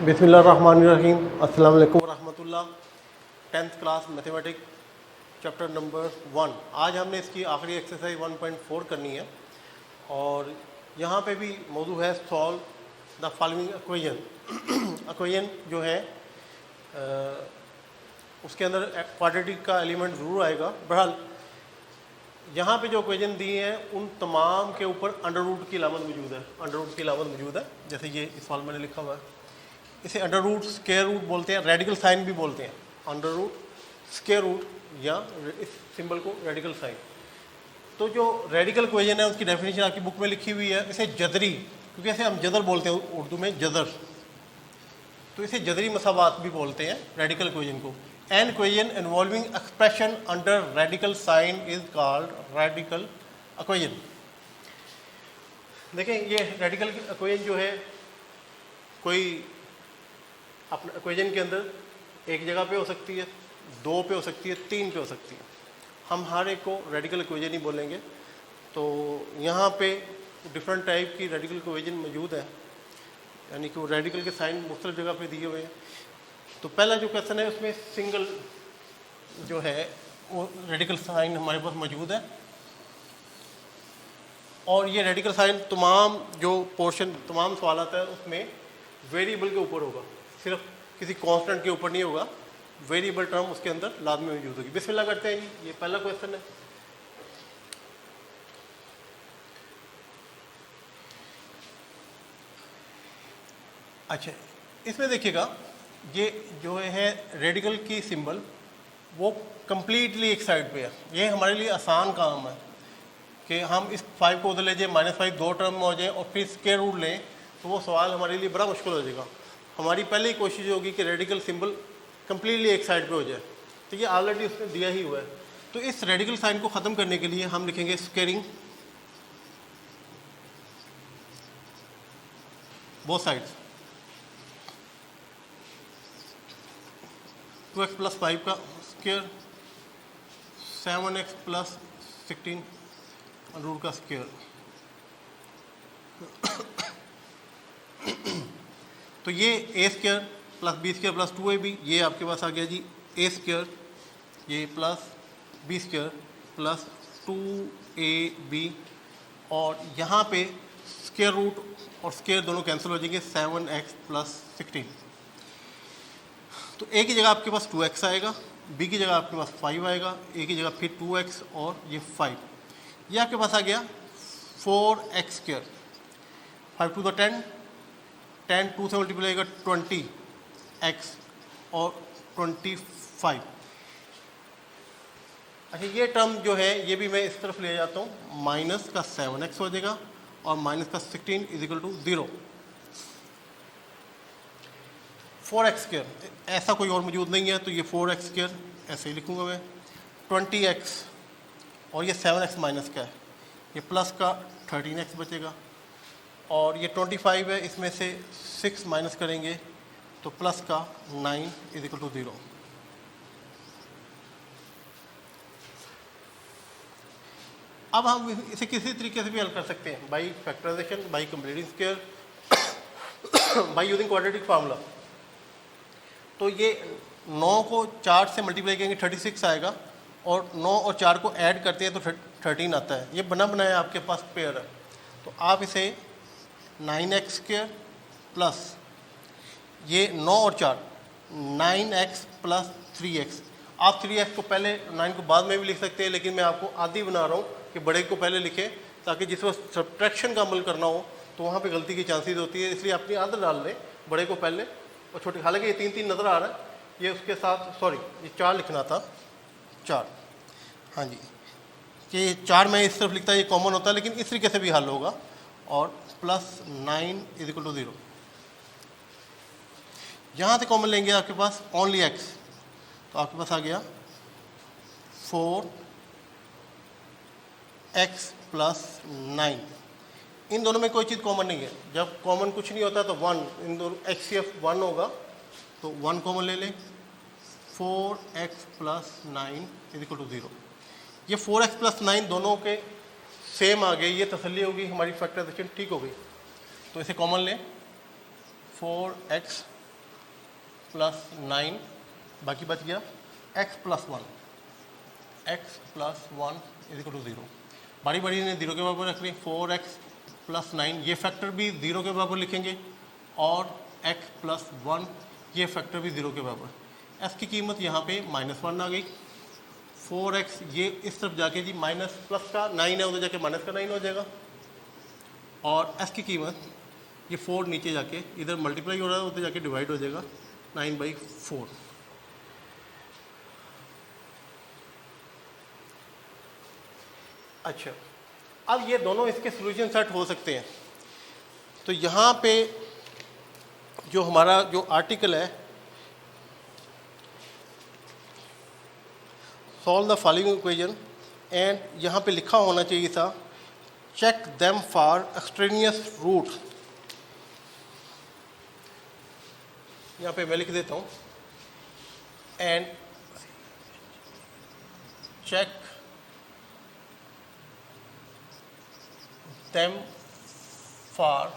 बिस्मिल्लाहिर्रहमानिर्रहीम। अस्सलाम वालेकुम रहमतुल्लाह। 10th class mathematics chapter number 1। आज हमने इसकी आखिरी एक्सरसाइज 1.4 करनी है और यहाँ पे भी मौजू है solve the following equation. Equation जो है उसके अंदर क्वाड्रेटिक का एलिमेंट ज़रूर आएगा। बहरहाल यहाँ पे जो इक्वेशन दी हैं उन तमाम के ऊपर अंडर रूट की अलामत मौजूद है। अंडर रूट की अलामत मौजूद है, जैसे ये इस सवाल मैंने लिखा हुआ है। इसे अंडर रूट, स्क्वायर रूट बोलते हैं, रेडिकल साइन भी बोलते हैं। अंडर रूट, स्क्वायर रूट या इस सिंबल को रेडिकल साइन। तो जो रेडिकल इक्वेशन है उसकी डेफिनेशन आपकी बुक में लिखी हुई है। इसे जदरी, क्योंकि इसे हम जदर बोलते हैं उर्दू में, जदर, तो इसे जदरी मसावात भी बोलते हैं रेडिकल इक्वेशन को। An equation involving expression under radical sign is called radical equation. देखें, ये रेडिकल इक्वेशन जो है कोई अपने इक्वेशन के अंदर एक जगह पे हो सकती है, दो पे हो सकती है, तीन पे हो सकती है। हम हर एक को रेडिकल इक्वेशन ही बोलेंगे। तो यहाँ पे डिफरेंट टाइप की रेडिकल इक्वेशन मौजूद है, यानी कि वो रेडिकल के साइन मुख्तलिफ जगह पे दिए हुए हैं। तो पहला जो क्वेश्चन है उसमें सिंगल जो है वो रेडिकल साइन हमारे पास मौजूद है और ये रेडिकल साइन तमाम जो पोर्शन, तमाम सवाल आता है उसमें वेरिएबल के ऊपर होगा, सिर्फ किसी कांस्टेंट के ऊपर नहीं होगा। वेरिएबल टर्म उसके अंदर लाजमी मौजूद होगी। बिस्मिल्लाह करते हैं जी। ये पहला क्वेश्चन है। अच्छा, इसमें देखिएगा, ये जो है रेडिकल की सिंबल वो कंप्लीटली एक साइड पे है। ये हमारे लिए आसान काम है कि हम इस 5 को उधर ले जाए, -5 दो टर्म में हो जाए और फिर स्क्वायर रूट लें, तो वो सवाल हमारे लिए बड़ा मुश्किल हो जाएगा। हमारी पहली कोशिश होगी कि रेडिकल सिंबल कंप्लीटली एक साइड पे हो जाए। तो ये ऑलरेडी उसने दिया ही हुआ है। तो इस रेडिकल साइन को ख़त्म करने के लिए हम लिखेंगे स्क्वायरिंग बोथ साइड्स। 2x + 5 का स्क्वायर, 7x + 16 रूट का स्क्वायर। तो ये a² + b² + 2ab, ये आपके पास आ गया जी a², ये प्लस b² + 2ab, और यहाँ पे स्क्वायर रूट और स्क्वायर दोनों कैंसिल हो जाएंगे, 7x + 16। तो a की जगह आपके पास 2x आएगा, b की जगह आपके पास 5 आएगा, a की जगह फिर 2x और ये 5। ये आपके पास आ गया 4x²। 5 × 2 = 10, 10 2 से मल्टीप्लाई होगा 20x और 25। अच्छा, ये टर्म जो है ये भी मैं इस तरफ ले जाता हूँ, माइनस का 7x हो जाएगा और माइनस का 16 = 0। 4x² ऐसा कोई और मौजूद नहीं है, तो ये 4x² ऐसे ही लिखूँगा मैं। 20x और ये 7x माइनस का है, ये प्लस का 13x बचेगा, और ये 25 है, इसमें से 6 माइनस करेंगे तो प्लस का 9 = 0। अब हम इसे किसी तरीके से भी हल कर सकते हैं, by factorization, by completing square, by using quadratic formula. तो ये 9 को 4 से मल्टीप्लाई करेंगे 36 आएगा, और 9 और 4 को ऐड करते हैं तो 13 आता है। ये बना बनाया आपके पास पेयर है। तो आप इसे 9x² प्लस ये 9 और 4 9x + 3x। आप 3x को पहले, 9 को बाद में भी लिख सकते हैं, लेकिन मैं आपको आदि बना रहा हूँ कि बड़े को पहले लिखें, ताकि जिस वक्त सब्ट्रैक्शन का अमल करना हो तो वहाँ पे गलती की चांसेस होती है। इसलिए अपनी आदत डाल लें, बड़े को पहले और छोटे। हालांकि ये 3 नज़र आ रहा है, ये उसके साथ, सॉरी ये 4 लिखना था, 4, हाँ जी, कि 4 मैं इस तरफ लिखता है, ये कॉमन होता है, लेकिन इस तरीके से भी हल होगा। और प्लस 9 = 0। यहाँ से कॉमन लेंगे आपके पास ओनली x, तो आपके पास आ गया 4x + 9। इन दोनों में कोई चीज़ कॉमन नहीं है। जब कॉमन कुछ नहीं होता तो 1, इन दोनों HCF 1 होगा, तो 1 कॉमन ले लें। 4x + 9 = 0। ये 4x + 9 दोनों के सेम आ गए, ये तसल्ली होगी, हमारी फैक्टराइजेशन ठीक हो गई। तो इसे कॉमन लें, 4x प्लस 9, बाकी बच गया x plus 1, x plus 1 is equal to 0। बारी बारी ने 0 के बराबर रख ली। 4x प्लस 9 ये फैक्टर भी 0 के बराबर लिखेंगे, और x प्लस 1 ये फैक्टर भी 0 के बराबर। s की कीमत यहाँ पे -1 आ गई। 4x ये इस तरफ जाके जी माइनस प्लस का 9 है, उधर जाके माइनस का 9 हो जाएगा, और s की कीमत ये 4 नीचे जाके इधर मल्टीप्लाई हो रहा है, उधर जाके डिवाइड हो जाएगा 9/4। अच्छा, अब ये दोनों इसके सॉल्यूशन सेट हो सकते हैं। तो यहाँ पे जो हमारा जो आर्टिकल है, solve the following equation, and यहाँ पे लिखा होना चाहिए था check them for extraneous root. यहाँ पे मैं लिख देता हूँ and check them for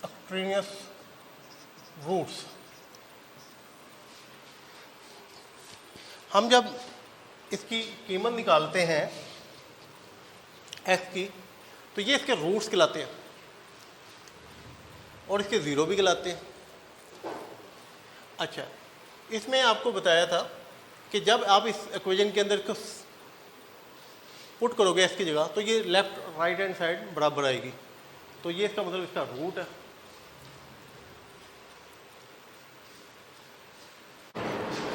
extraneous roots. हम जब इसकी कीमत निकालते हैं x की, तो ये इसके रूट्स कहलाते हैं और इसके ज़ीरो भी कहलाते हैं। अच्छा, इसमें आपको बताया था कि जब आप इस इक्वेशन के अंदर पुट करोगे x की जगह, तो ये लेफ्ट राइट हैंड साइड बराबर आएगी, तो ये इसका मतलब इसका रूट है।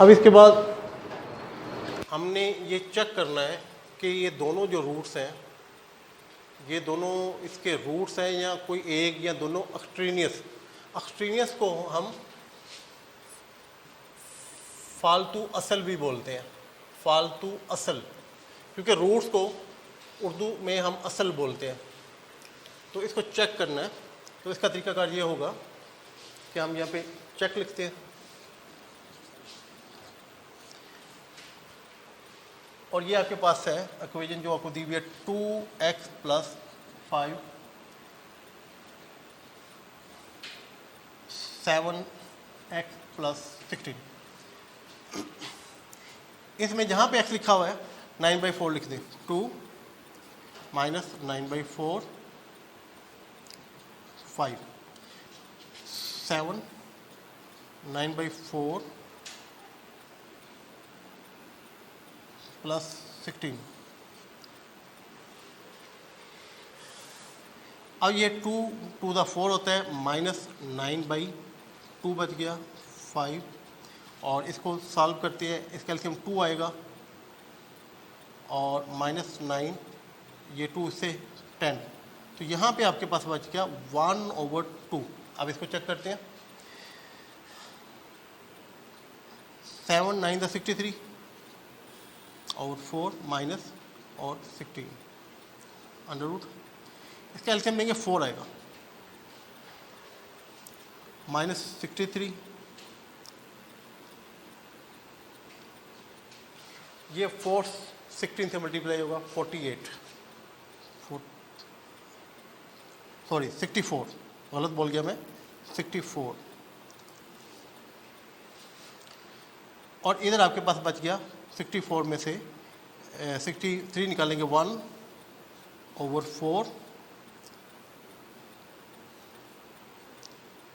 अब इसके बाद हमने ये चेक करना है कि ये दोनों जो रूट्स हैं, ये दोनों इसके रूट्स हैं या कोई एक या दोनों एक्सट्रेनियस को हम फालतू असल भी बोलते हैं, फालतू असल, क्योंकि रूट्स को उर्दू में हम असल बोलते हैं। तो इसको चेक करना है, तो इसका तरीकाकार ये होगा कि हम यहाँ पे चेक लिखते हैं, और ये आपके पास है इक्वेशन जो आपको दी हुई है 2x प्लस 5 7x प्लस 16। इसमें जहाँ पे x लिखा हुआ है 9/4 लिख दें। 2 माइनस 9/4 5 7 9/4 प्लस 16। अब ये 2 टू द 4 होता है, माइनस 9/2 बच गया 5, और इसको सॉल्व करते हैं, इसका एलसीएम 2 आएगा, और -9 ये 2 से 10, तो यहाँ पे आपके पास बच गया 1/2। अब इसको चेक करते हैं। 7 9 द 63 और 4 माइनस और 16 अंडर रूट, इसका एलसीएम लेंगे 4 आएगा, -63 ये 4 16 से मल्टीप्लाई होगा 48, सॉरी 64, गलत बोल गया मैं, 64, और इधर आपके पास बच गया 64 में से 63 निकालेंगे 1/4,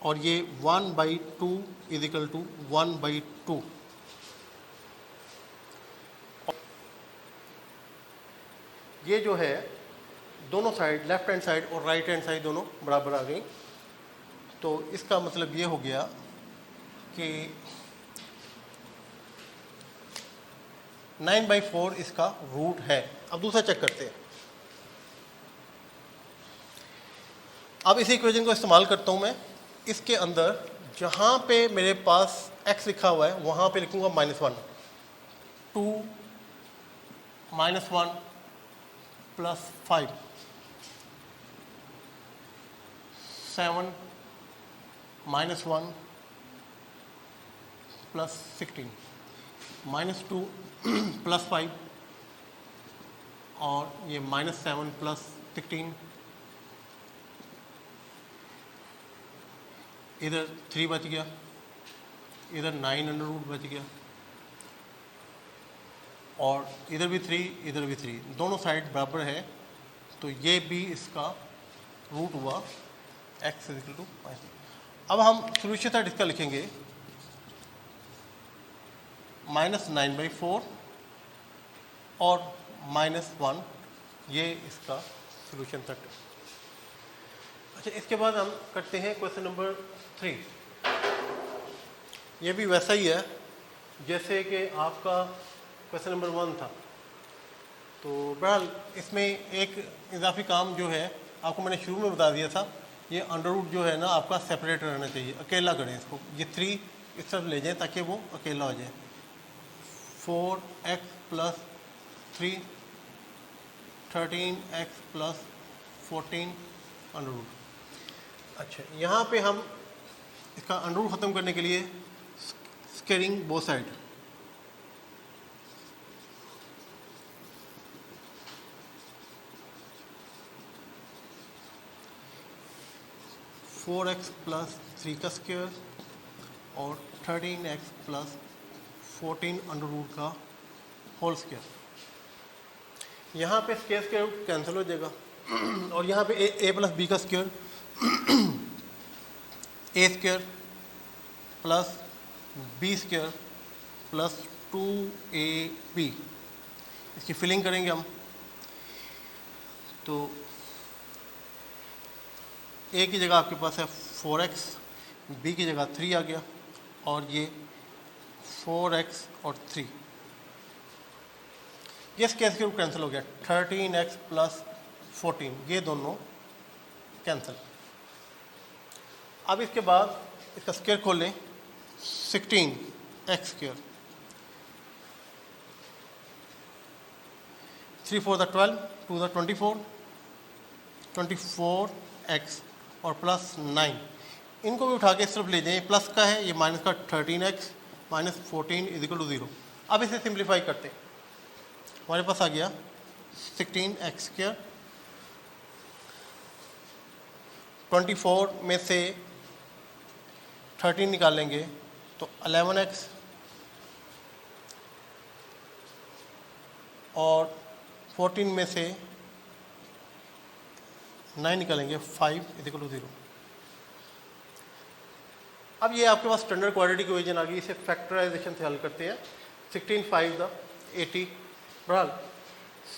और ये 1/2 इज इक्वल टू 1/2। ये जो है दोनों साइड, लेफ्ट हैंड साइड और राइट हैंड साइड दोनों बराबर आ गई, तो इसका मतलब ये हो गया कि 9/4 इसका रूट है। अब दूसरा चेक करते हैं। अब इसी इक्वेशन को इस्तेमाल करता हूँ मैं, इसके अंदर जहाँ पे मेरे पास x लिखा हुआ है वहाँ पे लिखूँगा -1, 2 -1 प्लस 5 7 -1 प्लस 16 -2 प्लस 5 और ये -7 प्लस 16, इधर 3 बच गया, इधर 9 अंडर रूट बच गया, और इधर भी 3, इधर भी 3, दोनों साइड बराबर है, तो ये भी इसका रूट हुआ x इक्वल टू। अब हम सोल्यूशन साइड इसका लिखेंगे -9/4 और -1, ये इसका सोल्यूशन सेट है। अच्छा, इसके बाद हम करते हैं क्वेश्चन नंबर 3। ये भी वैसा ही है जैसे कि आपका क्वेश्चन नंबर 1 था। तो बहरहाल इसमें एक इजाफी काम जो है आपको मैंने शुरू में बता दिया था, ये अंडर रूट जो है ना आपका सेपरेट रहना चाहिए, अकेला करें इसको, ये 3 इस तरफ ले जाएं ताकि वो अकेला हो जाए। 4x + 3 13x + 14 under root. अच्छा, यहाँ पे हम इसका अंडर रूट ख़त्म करने के लिए squaring both side, four x plus 3 का स्क्वायर और 13x + 14 अंडर रूट का होल स्क्वायर। यहाँ पे स्क्वायर रूट कैंसिल हो जाएगा और यहाँ पे a + b का स्क्वायर a² + b² + 2ab, इसकी फिलिंग करेंगे हम। तो a की जगह आपके पास है 4x, b की जगह 3 आ गया, और ये 4x और 3, ये स्क्वायर रूट कैंसिल हो गया। 13x + 14, ये दोनों कैंसिल। अब इसके बाद इसका स्क्वायर खोलें, 16x², 3 4 12, 2 24, 24x और +9, इनको भी उठा के इस तरफ ले जाएं, प्लस का है, ये माइनस का 13x - 14 = 0। अब इसे सिंप्लीफाई करते हैं, हमारे पास आ गया 16x², 24 में से 13 निकालेंगे तो 11x, और 14 में से 9 निकालेंगे 5 = 0। अब ये आपके पास स्टैंडर्ड क्वाड्रेटिक इक्वेशन आ गई, इसे फैक्टराइजेशन से हल करते हैं। 16 5 80, बहरहाल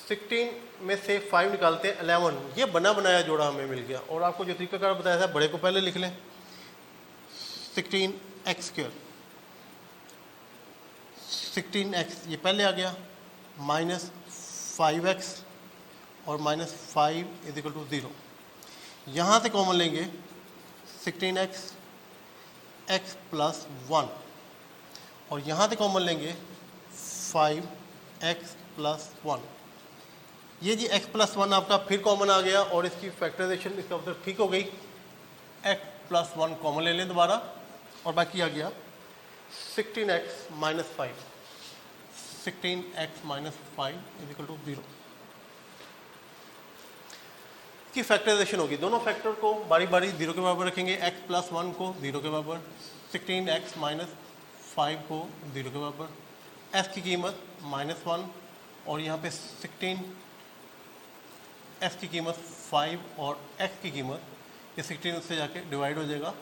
16 में से 5 निकालते हैं 11, ये बना बनाया जोड़ा हमें मिल गया। और आपको जो तरीकाकार बताया था, बड़े को पहले लिख लें, 16x², 16x ये पहले आ गया, -5x और -5 = 0। यहाँ से कॉमन लेंगे 16x x + 1, और यहाँ से कॉमन लेंगे 5x + 1। ये जी x + 1 आपका फिर कॉमन आ गया, और इसकी फैक्टराइजेशन इसका मतलब ठीक हो गई। x + 1 कॉमन ले लें दोबारा, और बाकी आ गया 16x - 5, 16x - 5 = 0 की फैक्टराइजेशन होगी। दोनों फैक्टर को बारी बारी 0 के बराबर रखेंगे, x + 1 को 0 के बराबर, 16x - 5 को 0 के बराबर, s की कीमत -1, और यहाँ पे 16, s की कीमत 5 और x की कीमत, ये 16 उससे जाके डिवाइड हो जाएगा।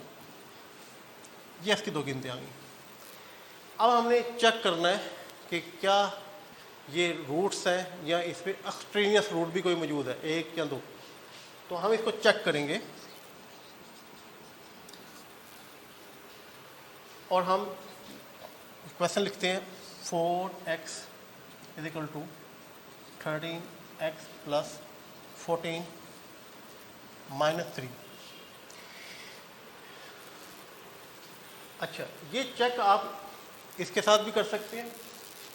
ये s की दो कीमतें आ गई। अब हमने चेक करना है कि क्या ये रूट्स हैं या इसमें एक्सट्रेनियस रूट भी कोई मौजूद है, 1 या 2। तो हम इसको चेक करेंगे, और हम क्वेश्चन लिखते हैं 4x = 13x + 14 - 3। अच्छा, ये चेक आप इसके साथ भी कर सकते हैं,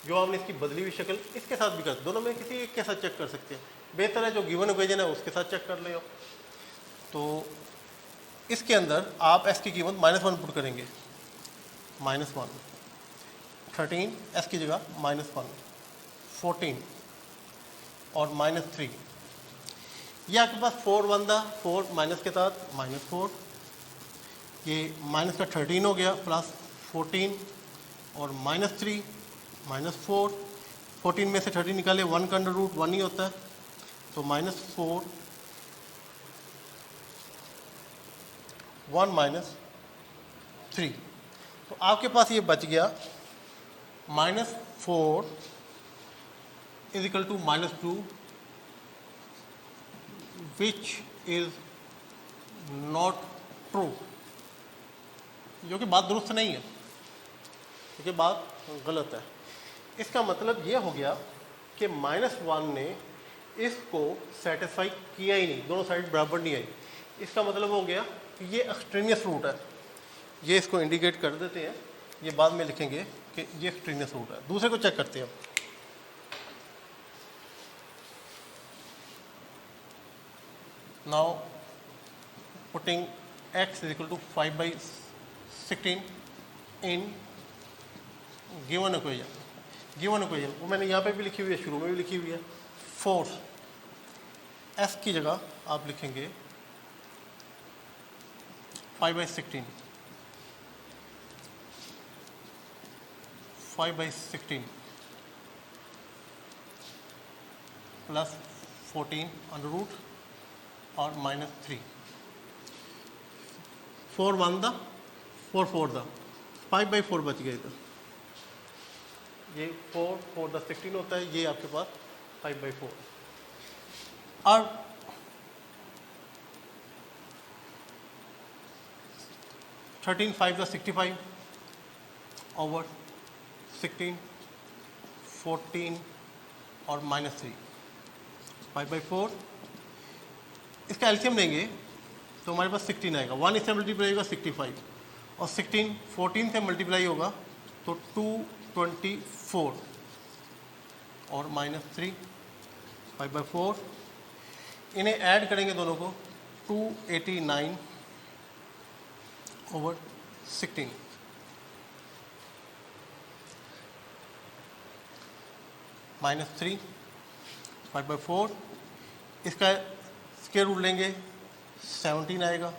जो आपने इसकी बदली हुई शक्ल, इसके साथ भी कर, दोनों में किसी एक के साथ चेक कर सकते हैं। बेहतर है जो गिवन इक्वेशन है उसके साथ चेक कर ले। तो इसके अंदर आप s की कीमत -1 पुट करेंगे, -1, 13 s की जगह -1, 14 और -3। ये आपके पास 4 बनता, 4 माइनस के साथ -4, ये माइनस का 13 हो गया, प्लस 14 और -3 -4, 14 में से 13 निकाले 1 का अंडर रूट 1 ही होता है, तो -4 1 -3। तो आपके पास ये बच गया -4 is equal to -2 which is not true, जो कि बात दुरुस्त नहीं है, क्योंकि बात गलत है। इसका मतलब ये हो गया कि -1 ने इसको सेटिस्फाई किया ही नहीं, दोनों साइड बराबर नहीं आई। इसका मतलब हो गया कि ये एक्सट्रेनियस रूट है। ये इसको इंडिकेट कर देते हैं, ये बाद में लिखेंगे कि ये एक्सट्रेनियस रूट है। दूसरे को चेक करते हैं। Now putting x is equal to 5/16 in given equation, वो मैंने यहाँ पे भी लिखी हुई है, शुरू में भी लिखी हुई है। फोर्स s की जगह आप लिखेंगे 5/16 प्लस 14 अंडर रूट और -3। 4 1 दा 4 4 दा 5/4 बच गए इधर। ये 4 4 दा 16 होता है, ये आपके पास 5/4। और 13 5 दा 65 ओवर 16 14 और -3 5/4। इसका एलसीएम लेंगे तो हमारे पास 16 आएगा। 1 इससे मल्टीप्लाई होगा 65 और 16 14 से मल्टीप्लाई होगा तो 224 और -3 5/4। इन्हें ऐड करेंगे दोनों को 289 ओवर 16 -3 5/4। इसका स्क्वायर रूट लेंगे 17 आएगा,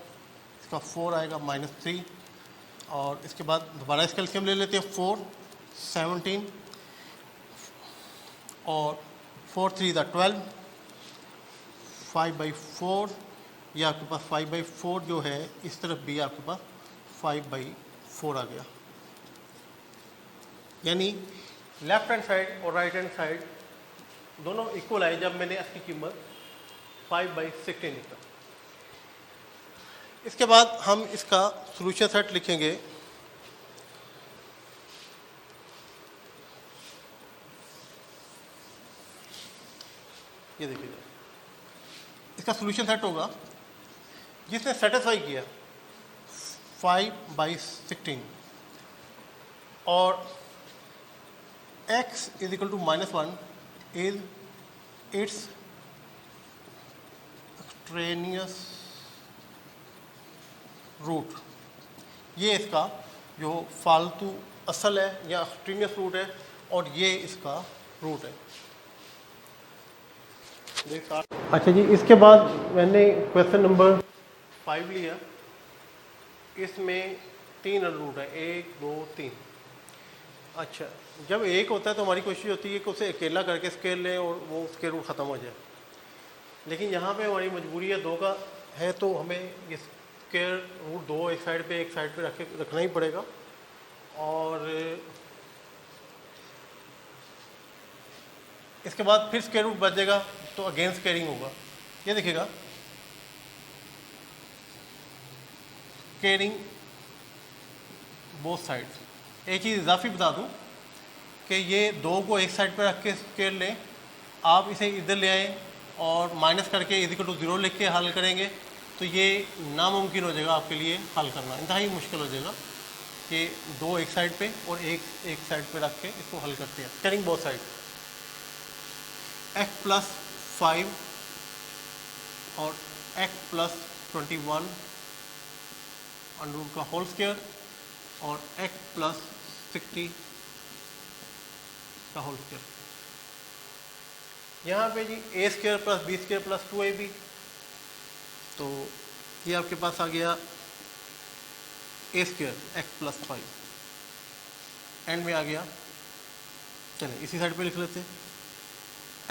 इसका 4 आएगा -3 और इसके बाद दोबारा इसका एलसीएम ले लेते हैं 4 17 और 4 3 दा 12 5/4। ये आपके पास 5/4 जो है इस तरफ भी आपके पास 5/4 आ गया। यानी लेफ्ट हैंड साइड और राइट हैंड साइड दोनों इक्वल आए जब मैंने इसकी कीमत 5/16 लिखा। इसके बाद हम इसका सॉल्यूशन सेट लिखेंगे। ये देखिएगा, इसका सॉल्यूशन सेट होगा जिसने सेटिस्फाई किया 5/16 और x is equal to -1 is it's extraneous root. ये इसका जो फालतू असल है या एक्सट्रेनियस रूट है और ये इसका रूट है। अच्छा जी, इसके बाद मैंने क्वेश्चन नंबर 5 लिया। इसमें 3 रूट है, 1 2 3। अच्छा, जब 1 होता है तो हमारी कोशिश होती है कि उसे अकेला करके स्केल लें और वो उसके रूट ख़त्म हो जाए। लेकिन यहाँ पे हमारी मजबूरी है 2 का है, तो हमें ये स्केयर रूट 2 एक साइड पे रखना ही पड़ेगा। और इसके बाद फिर स्केयर रूट बचेगा तो अगेन स्केयरिंग होगा। ये देखिएगा, स्केयरिंग बोथ साइड्स। एक चीज़ इजाफी बता दूं कि ये 2 को एक साइड पे रख के स्केयर लें, आप इसे इधर ले आएँ और माइनस करके इज इक्वल टू 0 लिख के हल करेंगे तो ये नामुमकिन हो जाएगा आपके लिए हल करना, इंतहाई मुश्किल हो जाएगा कि 2 एक साइड पे और एक साइड पे रख के इसको हल करते हैं। स्केयरिंग बोथ साइड x + 5 और x + 21 अंडर रूट का होल स्क्वायर और x + 60 का होल स्क्वायर। यहाँ पे जी A square plus B square plus 2ab, तो ये आपके पास आ गया A square X plus 5, end में आ गया, चलिए इसी साइड पे लिख लेते हैं,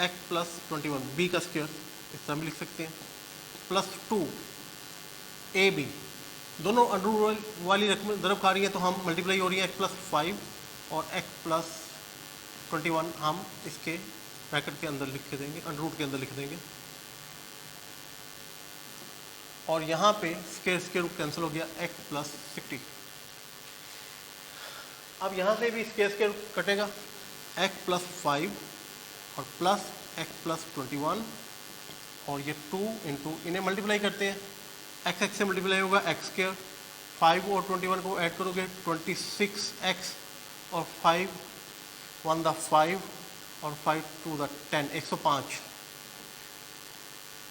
एक्स प्लस 21 बी का स्क्वायर इस तरह भी लिख सकते हैं, प्लस 2ab, दोनों अंडर वाली रकम दरब खा रही है तो हम मल्टीप्लाई हो रही है एक्स प्लस 5 और एक्स प्लस 21 हम इसके ब्रैकेट के अंदर लिख के देंगे, अंडर रूट के अंदर लिख देंगे, और यहाँ पे स्क्वायर रूट कैंसिल हो गया, एक्स प्लस 60। अब यहाँ से भी स्क्वायर रूट कटेगा, एक्स प्लस 5 और प्लस एक्स प्लस 21, और ये 2 इंटू, इन्हें मल्टीप्लाई करते हैं, एक्स एक्स से मल्टीप्लाई होगा एक्स स्क्वायर, 5 और 21 को ऐड करोगे 26x, और 5 1 द 5 और 5 2 द 10, 105,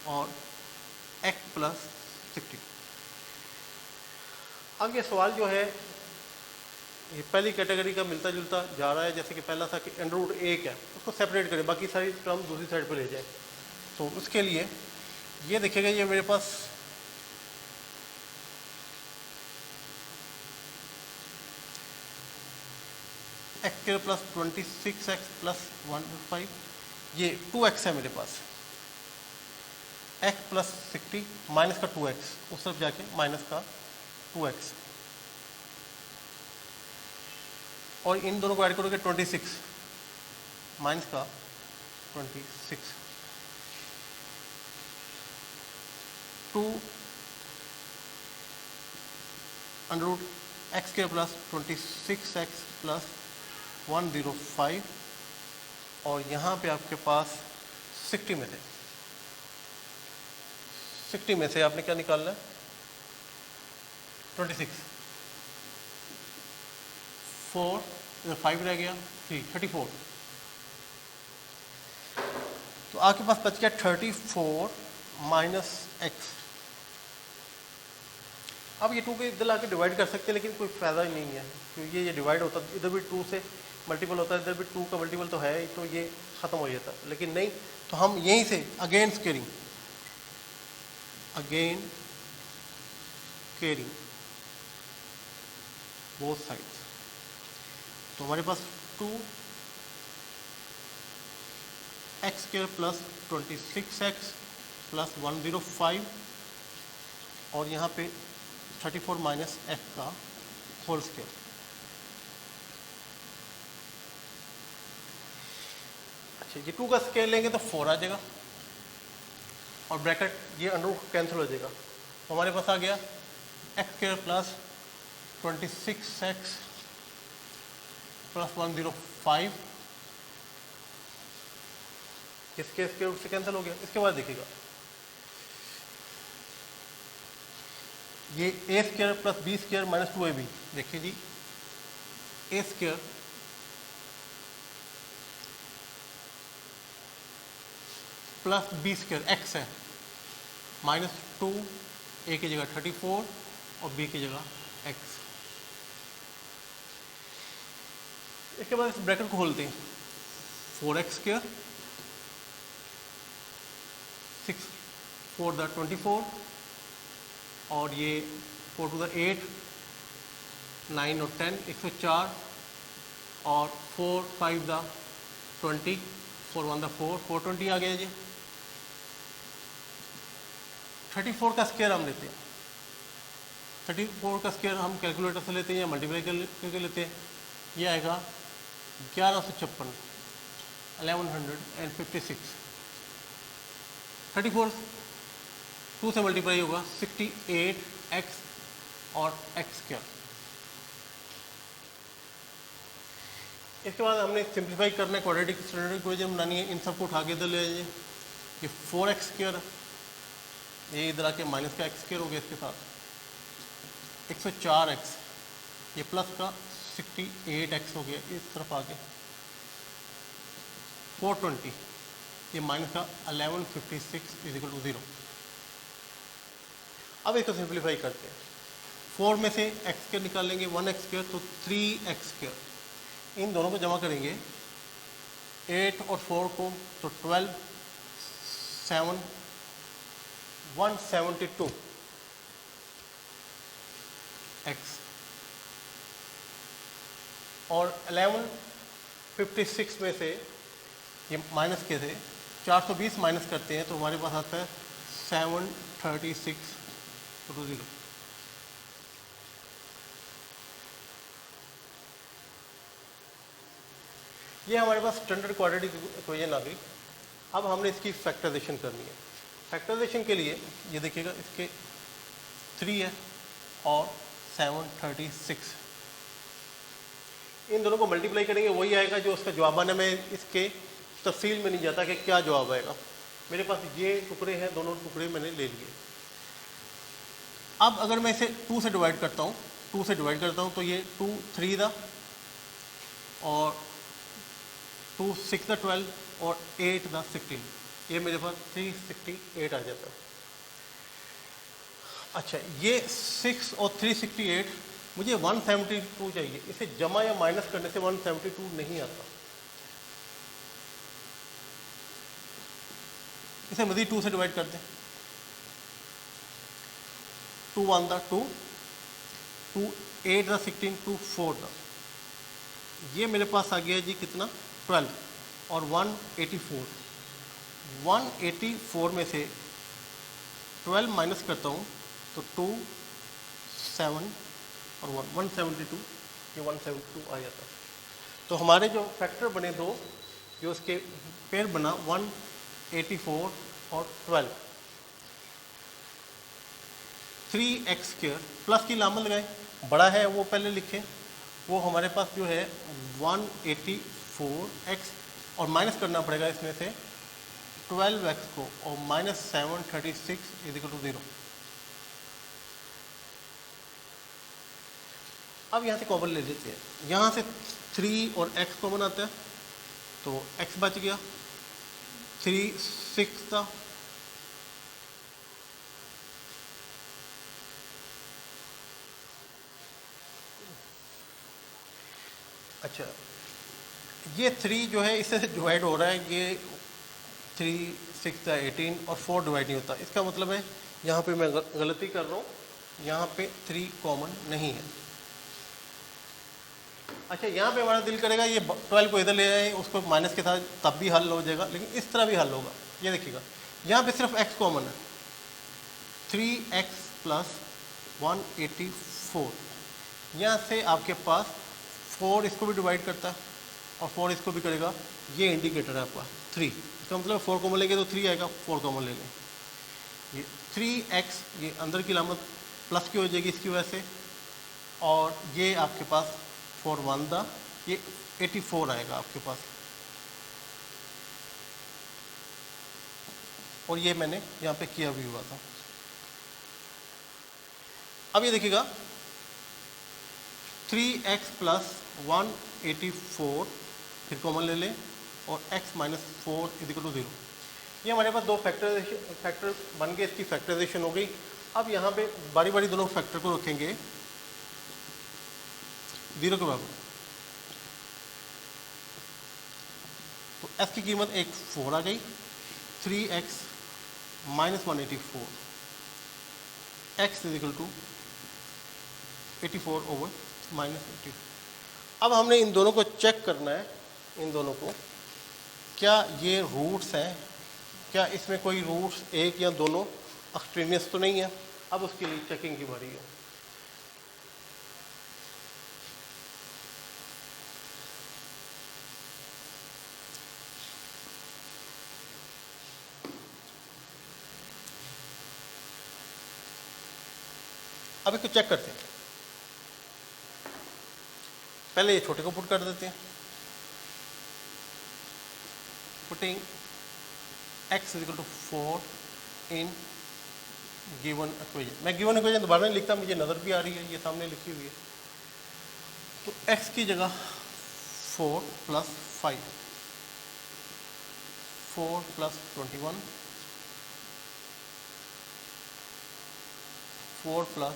और x प्लस 60। अब ये सवाल जो है ये पहली कैटेगरी का मिलता जुलता जा रहा है, जैसे कि पहला था कि अंडर रूट 1 है, उसको सेपरेट करें, बाकी सारी टर्म दूसरी साइड पर ले जाए। तो उसके लिए ये देखिएगा, ये मेरे पास X square plus 26x plus 15, ये 2x है मेरे पास, x प्लस 60 माइनस का 2x, उस तरफ जाके माइनस का 2x, और इन दोनों को ऐड करोगे 26 माइनस का 26, 2 under root x square plus 26x plus 105, और यहाँ पे आपके पास 60 में से आपने क्या निकालना है, 26, 4 इधर 5 रह गया, 3 34, तो आपके पास बच गया 34 माइनस एक्स। अब ये 2 के इधर आके डिवाइड कर सकते हैं, लेकिन कोई फ़ायदा ही नहीं है, क्योंकि ये डिवाइड होता है, इधर भी 2 से मल्टीपल होता है, इधर भी 2 का मल्टीपल तो है ही, तो ये ख़त्म हो जाता है, लेकिन नहीं, तो हम यहीं से अगेन स्केयरिंग बोथ साइड्स, तो हमारे पास 2 x square plus 26x plus 105, और यहाँ पे 34 माइनस एक्स का होल स्क्वायर। अच्छा, ये 2 का स्क्वायर लेंगे तो 4 आ जाएगा, और ब्रैकेट ये अंडर रूट कैंसिल हो जाएगा, तो हमारे पास आ गया x square plus 26x plus 105, इसके स्क्वायर रूट से कैंसिल हो गया। इसके बाद देखिएगा, ये A square plus B square minus 2ab, देखिए जी, A square plus B square X है, माइनस 2, ए की जगह 34 और बी की जगह एक्स। इसके बाद इस ब्रैकेट को खोलते हैं, 4x स्क्वायर 6 4 द 24, और ये 4 टू द 8 9 और 10 104, और 4 5 द 20 4 1 द 4 420 आ गया जी। 34 का स्क्वायर हम लेते हैं, 34 का स्क्वायर हम कैलकुलेटर से लेते हैं या मल्टीप्लाई करके लेते हैं, ये आएगा 1156 1156। 34 2 से मल्टीप्लाई होगा 68x और x स्क्वायर। इसके बाद हमने सिंप्लीफाई करना है, क्वाड्रेटिक स्टैंडर्ड इक्वेशन बनानी है, इन सबको उठा के इधर ले जाइए, ये 4x स्क्वायर, ये इधर आके माइनस का x स्क्वायर हो गया, इसके साथ 104x, ये प्लस का 68x हो गया, इस तरफ आके 420, ये माइनस का 1156 इज इक्वल टू 0। अब इसको सिंप्लीफाई करते हैं, 4 में से एक्स स्क्वायर निकालेंगे 1x स्क्वायर, तो 3x स्क्वायर, इन दोनों को जमा करेंगे 8 और 4 को, तो 12 172 x और 1156 में से ये माइनस के थे 420 माइनस करते हैं तो हमारे पास आता है 736 टू 0। ये हमारे पास स्टैंडर्ड क्वाड्रेटिक इक्वेशन आ गई। अब हमने इसकी फैक्टराइजेशन करनी है। फैक्टराइजेशन के लिए ये देखिएगा इसके 3 है और 736, इन दोनों को मल्टीप्लाई करेंगे वही आएगा जो उसका जवाब आने में। इसके तफसील में नहीं जाता कि क्या जवाब आएगा। मेरे पास ये टुकड़े हैं, दोनों टुकड़े मैंने ले लिए। अब अगर मैं इसे 2 से डिवाइड करता हूँ, 2 से डिवाइड करता हूँ तो ये 2 3 था और 2 6 था 12 और 8 था 16, ये मेरे पास 368 आ जाता है। अच्छा, ये 6 और 368, मुझे 172 चाहिए। इसे जमा या माइनस करने से 172 नहीं आता। इसे मज़ीद 2 से डिवाइड कर दें। 2 1 था 2, 2 8 था 16, 2 4 था। ये मेरे पास आ गया जी कितना 12 और 184। 184 में से 12 माइनस करता हूँ तो 2 7 और 172, ये 172 आ जाता है। तो हमारे जो फैक्टर बने दो, जो उसके पेयर बना 184 और 12। 3x² प्लस की लामत लगाएं, बड़ा है वो पहले लिखें। वो हमारे पास जो है 184x और माइनस करना पड़ेगा इसमें से 12x को और -736 = 0। अब यहाँ से कॉमन ले लेते हैं। यहाँ से 3 और x कॉमन आता है तो x बच गया। 3 6 था, अच्छा ये 3 जो है इससे डिवाइड हो रहा है। ये 3 6 था 18 और 4 डिवाइड नहीं होता। इसका मतलब है यहाँ पे मैं गलती कर रहा हूँ, यहाँ पे 3 कॉमन नहीं है। अच्छा, यहाँ पे हमारा दिल करेगा ये 12 को इधर ले आए, उसको माइनस के साथ, तब भी हल हो जाएगा, लेकिन इस तरह भी हल होगा। ये देखिएगा यहाँ पे सिर्फ x कॉमन है। 3x + 184, यहाँ से आपके पास 4 इसको भी डिवाइड करता है और 4 इसको भी करेगा। ये इंडिकेटर है आपका 3, इसका मतलब 4 कॉमन लेंगे तो 3 आएगा, 4 कॉमन ले लें। ये 3x, ये अंदर की लामत प्लस की हो जाएगी इसकी वजह से, और ये आपके पास 4 1 था, ये 84 आएगा आपके पास। और ये मैंने यहाँ पे किया भी हुआ था। अब ये देखिएगा 3x + 184 फिर कॉमन ले लें और x - 4 = 0। ये हमारे पास दो फैक्टर बन गए, इसकी फैक्टराइजेशन हो गई। अब यहाँ पे बारी बारी दोनों फैक्टर को रखेंगे 0 के बराबर। तो f की कीमत 4 आ गई। 3x - 184, x = 84/-80। अब हमने इन दोनों को चेक करना है, इन दोनों को, क्या ये रूट्स हैं, क्या इसमें कोई रूट्स एक या दोनों एक्सट्रेनियस तो नहीं है। अब उसके लिए चेकिंग की बारी है। अब इसको चेक करते हैं। पहले ये छोटे को पुट कर देते हैं। पुटिंग x = 4 इन गिवन इक्वेशन। मैं गिवन इक्वेशन दोबारा नहीं लिखता, मुझे नज़र भी आ रही है, ये सामने लिखी हुई है। तो x की जगह 4 + 5, 4 + 21, 4 +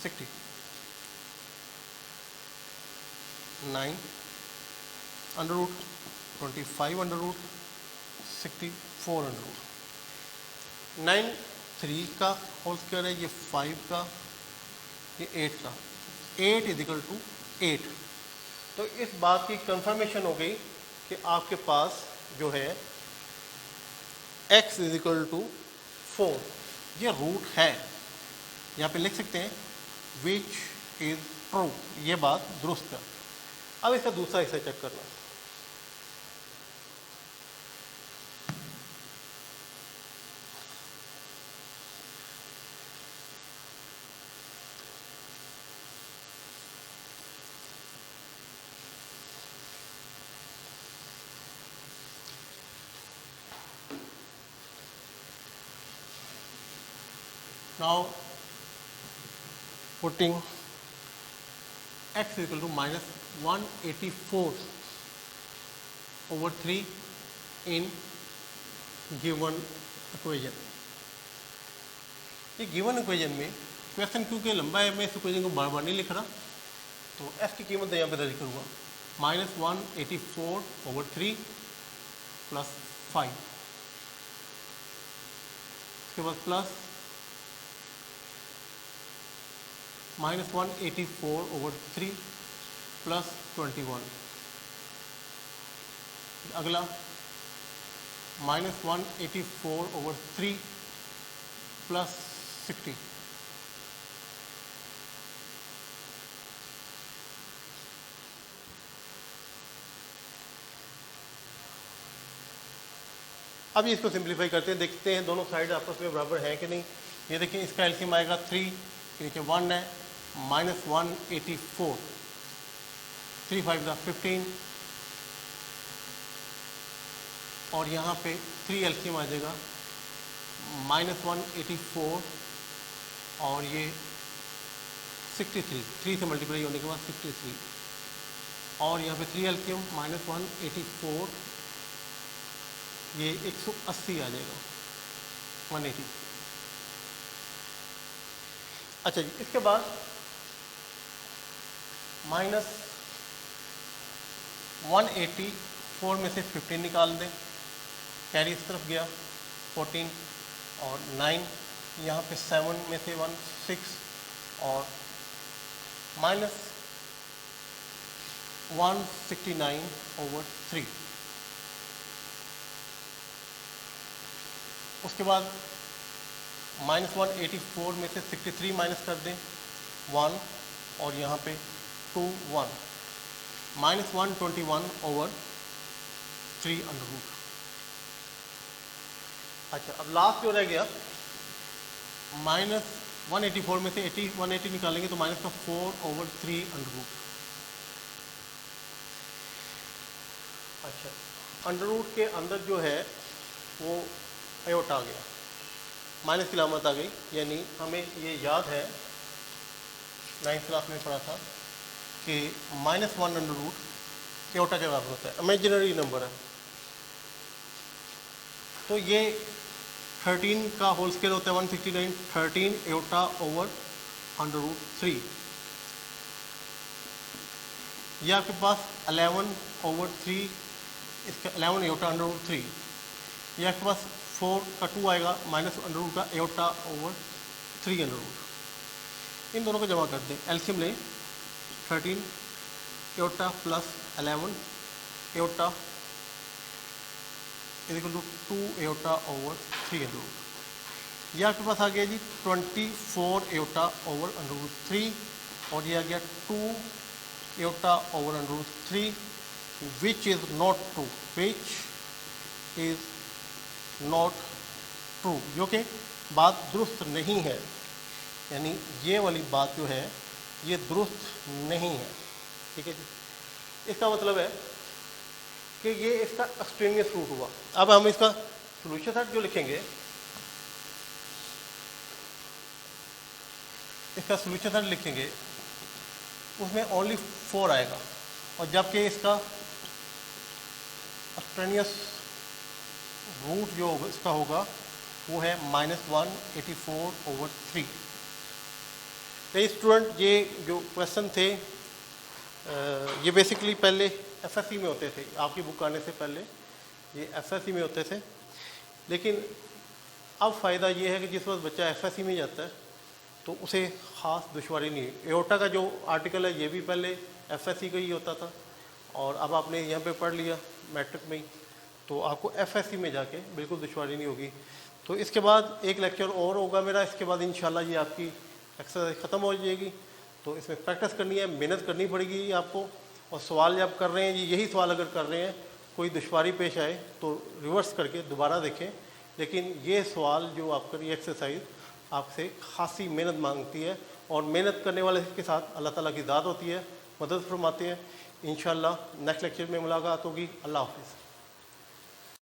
60, 9 √25 √64 4 अंडर रूट। 9 3 का होल स्क्वायर है, ये 5 का, ये 8 का। 8 इजिकल टू 8। तो इस बात की कंफर्मेशन हो गई कि आपके पास जो है x इजिकल टू 4 ये रूट है। यहाँ पे लिख सकते हैं विच इज ट्रू, ये बात दुरुस्त है। अब इसका दूसरा हिस्सा चेक करना। Now putting x equal to minus 184 over 3 in given equation। ये गिवन इक्वेशन में क्वेश्चन क्योंकि लंबा है, मैं इस इक्वेशन को बार बार नहीं लिख रहा, तो f की कीमत यहाँ पे दर्ज करूँगा माइनस 184 ओवर 3 प्लस 5, उसके बाद प्लस माइनस 184 ओवर 3 प्लस 21, अगला माइनस 184 ओवर 3 प्लस 60, अभी इसको सिंप्लीफाई करते हैं, देखते हैं दोनों साइड आपस में बराबर हैं कि नहीं। ये देखिए इसका एलसीएम आएगा 3, नीचे 1 है, माइनस 184, 3 5 का 15 और यहाँ पे 3 एलसीएम आ जाएगा माइनस 184 और ये 63, 3 से मल्टीप्लाई होने के बाद 63 और यहाँ पे 3 एलसीएम माइनस 184 ये 180 आ जाएगा 180। अच्छा जी, इसके बाद माइनस 184 में से 15 निकाल दें, कैरी इस तरफ गया 14 और 9, यहाँ पे 7 में से 1 6 और माइनस 169 ओवर 3। उसके बाद माइनस 184 में से 63 माइनस कर दें 1 और यहाँ पे 2 1, माइनस 121 ओवर 3 अंडर रूट। अच्छा, अब लास्ट जो रह गया माइनस 184 में से 180 निकालेंगे तो माइनस का 4 ओवर 3 अंडर रूट। अच्छा, अंडर रूट के अंदर जो है वो एयोटा आ गया, माइनस की लामत आ गई, यानी हमें ये याद है 9th क्लास में पढ़ा था कि माइनस 1 अंडर रूट एयोटा के बराबर होता है, इमेजिनरी नंबर है। तो ये 13 का होल स्क्वायर होता है 169, 13 एयोटा ओवर अंडर रूट 3। ये आपके पास 11 ओवर 3, इसका 11 एयोटा अंडर रूट 3। ये आपके पास 4 का 2 आएगा माइनस अंडर रूट का एयोटा ओवर 3 अंडर रूट। इन दोनों को जमा कर दें, एलसीएम लें 13 iota plus 11 iota is equal to 2 iota over 3 under root. यह आपके पास आ गया जी 24 एयोटा ओवर अंडर रूट 3 और ये आ गया 2 iota over under root 3 which is not true, which is not true, जो कि बात दुरुस्त नहीं है, यानी ये वाली बात जो है ये दुरुस्त नहीं है। ठीक है जी, इसका मतलब है कि ये इसका एक्सट्रेनियस रूट हुआ। अब हम इसका सोल्यूशन सेट जो लिखेंगे, इसका सोल्यूशन सेट लिखेंगे उसमें ओनली 4 आएगा और जबकि इसका एक्सट्रेनियस रूट जो होगा इसका होगा वो है माइनस 184 ओवर 3। तो स्टूडेंट ये जो क्वेश्चन थे ये बेसिकली पहले एफएससी में होते थे, आपकी बुक आने से पहले ये एफएससी में होते थे। लेकिन अब फ़ायदा ये है कि जिस वक्त बच्चा एफएससी में जाता है तो उसे ख़ास दुश्वारी नहीं है। एओर्टा का जो आर्टिकल है ये भी पहले एफएससी का ही होता था, और अब आपने यहाँ पे पढ़ लिया मैट्रिक में ही, तो आपको एफएससी में जाके बिल्कुल दुश्वारी नहीं होगी। तो इसके बाद एक लेक्चर और होगा मेरा, इसके बाद इंशाल्लाह ये आपकी एक्सरसाइज ख़त्म हो जाएगी। तो इसमें प्रैक्टिस करनी है, मेहनत करनी पड़ेगी आपको, और सवाल जब कर रहे हैं यही सवाल अगर कर रहे हैं कोई दुश्वारी पेश आए तो रिवर्स करके दोबारा देखें। लेकिन ये सवाल जो आपका ये एक्सरसाइज आपसे खासी मेहनत मांगती है, और मेहनत करने वाले के साथ अल्लाह ताला की ज़ात होती है, मदद फरमाते हैं। इंशाल्लाह नेक्स्ट लेक्चर में मुलाकात होगी। अल्लाह हाफ़िज़।